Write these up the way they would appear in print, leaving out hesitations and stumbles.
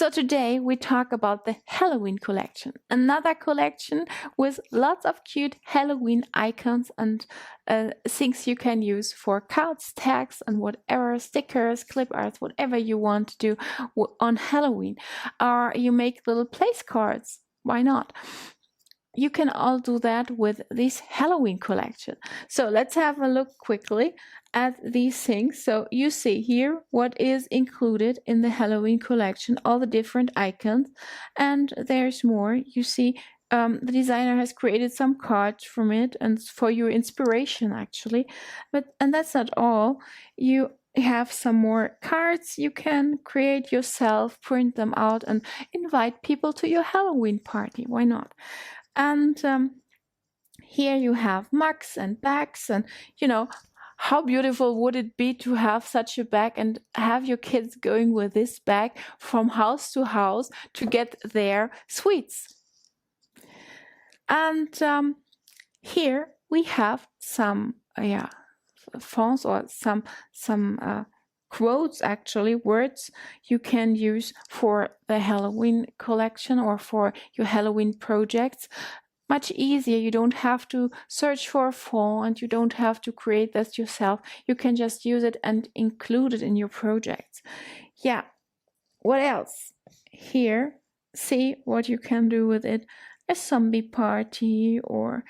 So today we talk about the Halloween collection, another collection with lots of cute Halloween icons and things you can use for cards, tags, and whatever, stickers, clip arts, whatever you want to do on Halloween. Or you make little place cards. Why not? You can all do that with this Halloween collection. So let's have a look quickly at these things. So you see here what is included in the Halloween collection, all the different icons, and there's more. You see the designer has created some cards from it and for your inspiration actually, and that's not all. You have some more cards you can create yourself, print them out, and invite people to your Halloween party. Why not? And here you have mugs and bags, and how beautiful would it be to have such a bag and have your kids going with this bag from house to house to get their sweets. And here we have some fonts or some quotes, actually words you can use for the Halloween collection or for your Halloween projects. Much easier. You don't have to search for a font and you don't have to create this yourself. You can just use it and include it in your projects. Yeah. What else? Here, see what you can do with it. A zombie party, or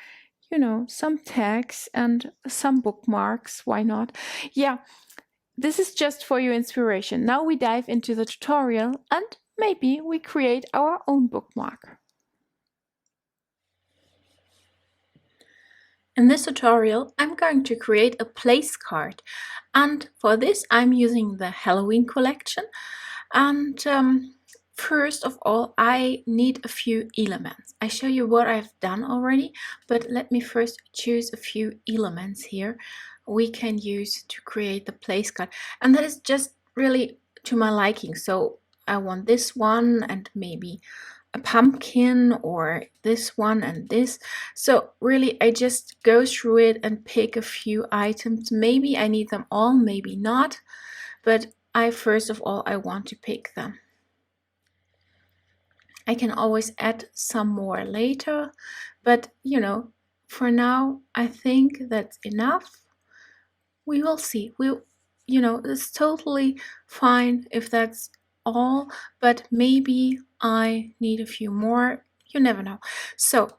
some tags and some bookmarks. Why not? Yeah. This is just for your inspiration. Now we dive into the tutorial and maybe we create our own bookmark. In this tutorial, I'm going to create a place card, and for this I'm using the Halloween collection. And first of all, I need a few elements. I show you what I've done already, but let me first choose a few elements here we can use to create the place card, and that is just really to my liking. So I want this one and maybe a pumpkin, or this one and this. So really I just go through it and pick a few items. Maybe I need them all, maybe not, but first of all I want to pick them. I can always add some more later, but for now I think that's enough. We will see. It's totally fine if that's all, but maybe I need a few more. You never know. So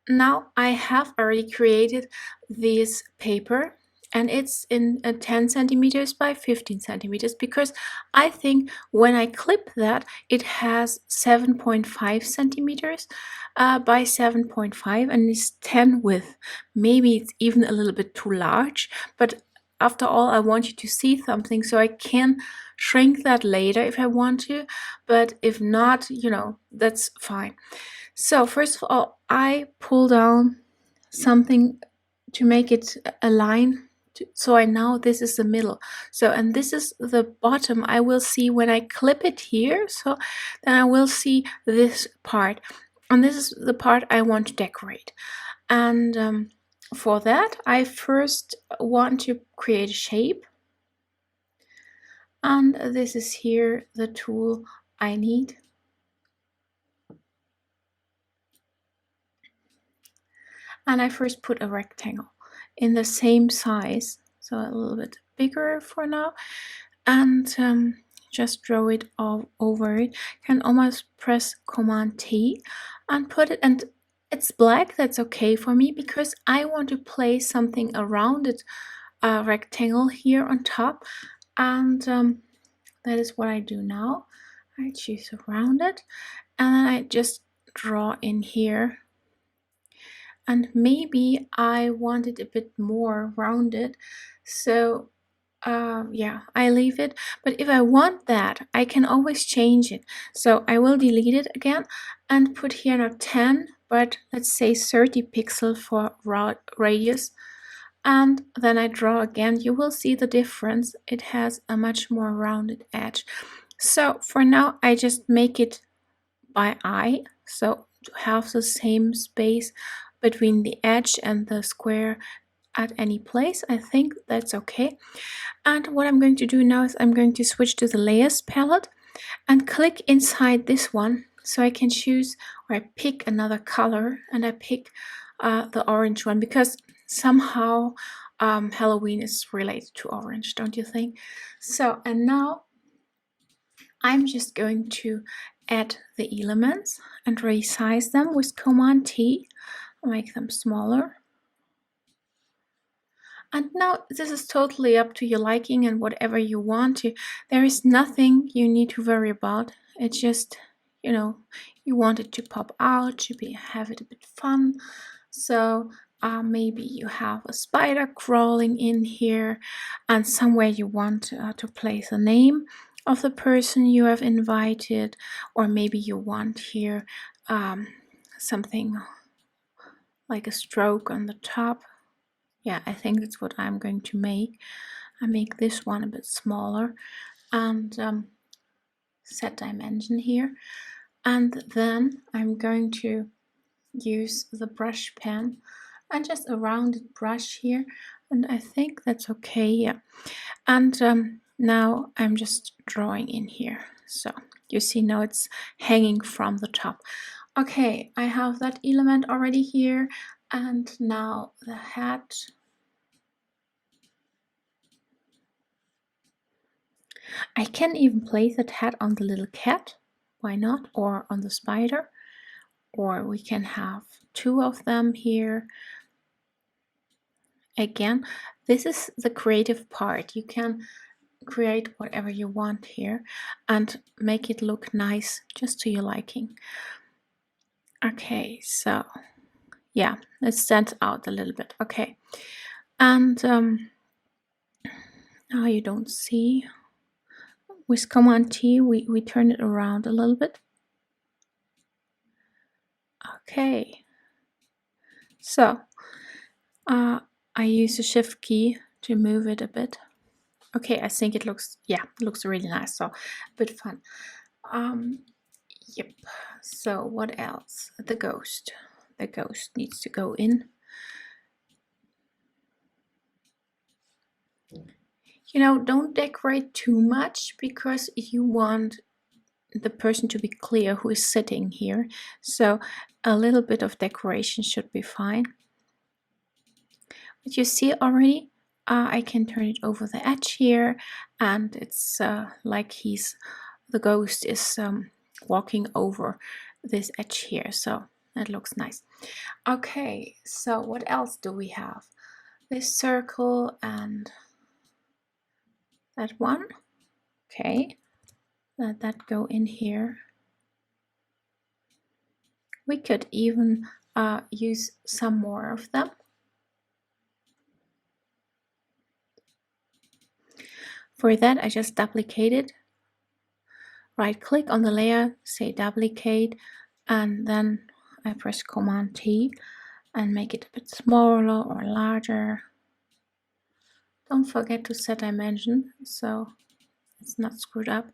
now I have already created this paper, and it's in 10 centimeters by 15 centimeters because I think when I clip that it has 7.5 centimeters by 7.5 and it's 10 width. Maybe it's even a little bit too large, but after all I want you to see something, so I can shrink that later if I want to, but if not, that's fine. So first of all I pull down something to make it a line, so I know this is the middle. So, and this is the bottom I will see when I clip it here. So then I will see this part, and this is the part I want to decorate. And for that I first want to create a shape, and this is here the tool I need. And I first put a rectangle in the same size, so a little bit bigger for now, and just draw it all over it. Can almost press Command T and put it, and it's black. That's okay for me because I want to place something around it, a rectangle here on top, and that is what I do now. I choose around it, and then I just draw in here. And maybe I want it a bit more rounded, so yeah, I leave it. But if I want that, I can always change it. So I will delete it again and put here not 10, but let's say 30 pixels for radius. And then I draw again. You will see the difference. It has a much more rounded edge. So for now, I just make it by eye, so to have the same space between the edge and the square at any place. I think that's okay. And what I'm going to do now is I'm going to switch to the layers palette, and click inside this one, so I can choose, or I pick another color, and I pick the orange one, because somehow Halloween is related to orange, don't you think? So, and now I'm just going to add the elements and resize them with Command T, make them smaller. And now this is totally up to your liking and whatever you want to. There is nothing you need to worry about. It's just, you know, you want it to pop out, to have it a bit fun. So maybe you have a spider crawling in here, and somewhere you want to place a name of the person you have invited, or maybe you want here something like a stroke on the top. Yeah, I think that's what I'm going to make. I make this one a bit smaller and set dimension here. And then I'm going to use the brush pen and just a rounded brush here. And I think that's okay, yeah. And now I'm just drawing in here. So you see now it's hanging from the top. Okay, I have that element already here. And now the hat. I can even place that hat on the little cat, why not? Or on the spider. Or we can have two of them here. Again, this is the creative part. You can create whatever you want here and make it look nice just to your liking. Okay, so yeah, it stands out a little bit. Okay, and now you don't see. With Command T, we turn it around a little bit. Okay, so I use the Shift key to move it a bit. Okay, I think it looks, yeah, it looks really nice, so a bit fun. Yep, so what else? The ghost needs to go in. You know, don't decorate too much, because you want the person to be clear who is sitting here, so a little bit of decoration should be fine. But you see already, I can turn it over the edge here, and it's like the ghost is walking over this edge here, so that looks nice. Okay, so what else do we have? This circle and that one. Okay, let that go in here. We could even use some more of them. For that, I just duplicate it. Right click on the layer, say duplicate, and then I press Command T and make it a bit smaller or larger. Don't forget to set dimension so it's not screwed up.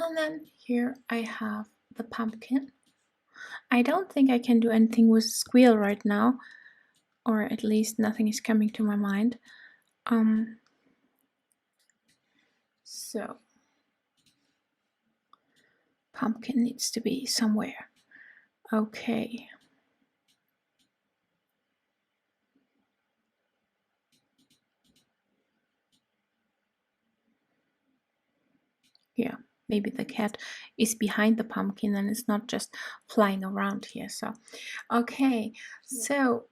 And then here I have the pumpkin. I don't think I can do anything with squeal right now, or at least nothing is coming to my mind. So pumpkin needs to be somewhere. Okay. Yeah, maybe the cat is behind the pumpkin and it's not just flying around here. So, okay, so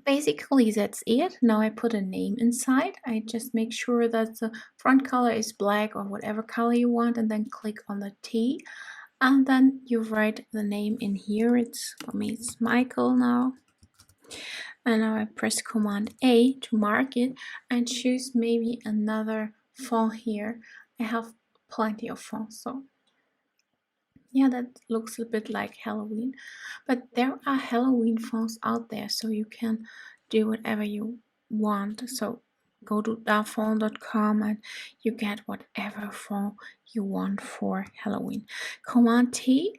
basically that's it. Now I put a name inside. I just make sure that the front color is black or whatever color you want, and then click on the T, and then you write the name in here. It's for me, it's Michael now. And now I press Command A to mark it and choose maybe another font here. I have plenty of fonts, so yeah, that looks a bit like Halloween, but there are Halloween fonts out there, so you can do whatever you want. So go to dafont.com and you get whatever font you want for Halloween. Command T,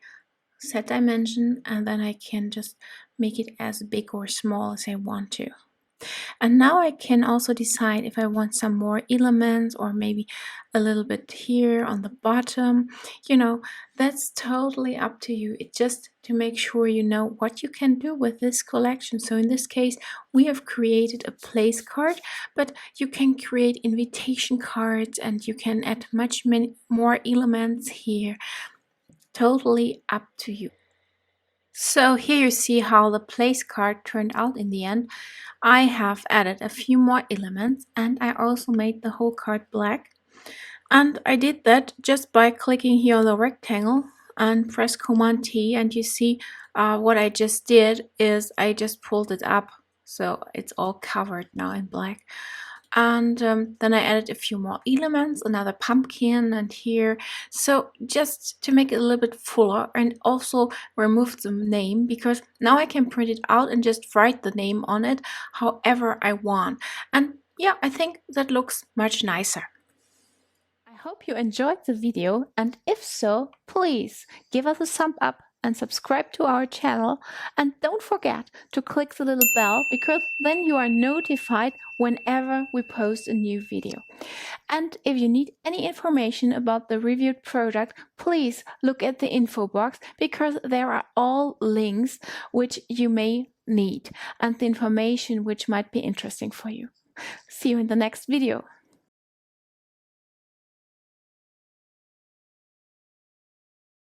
set dimension, and then I can just make it as big or small as I want to. And now I can also decide if I want some more elements or maybe a little bit here on the bottom. You know, that's totally up to you. It's just to make sure you know what you can do with this collection. So in this case, we have created a place card, but you can create invitation cards and you can add many more elements here. Totally up to you. So here you see how the place card turned out in the end. I have added a few more elements and I also made the whole card black. And I did that just by clicking here on the rectangle and press Command T, and you see what I just did is I just pulled it up, so it's all covered now in black. And then I added a few more elements, another pumpkin and here, so just to make it a little bit fuller, and also remove the name because now I can print it out and just write the name on it however I want. And yeah, I think that looks much nicer. I hope you enjoyed the video, and if so, please give us a thumb up and subscribe to our channel, and don't forget to click the little bell because then you are notified whenever we post a new video. And if you need any information about the reviewed product, please look at the info box because there are all links which you may need and the information which might be interesting for you. See you in the next video.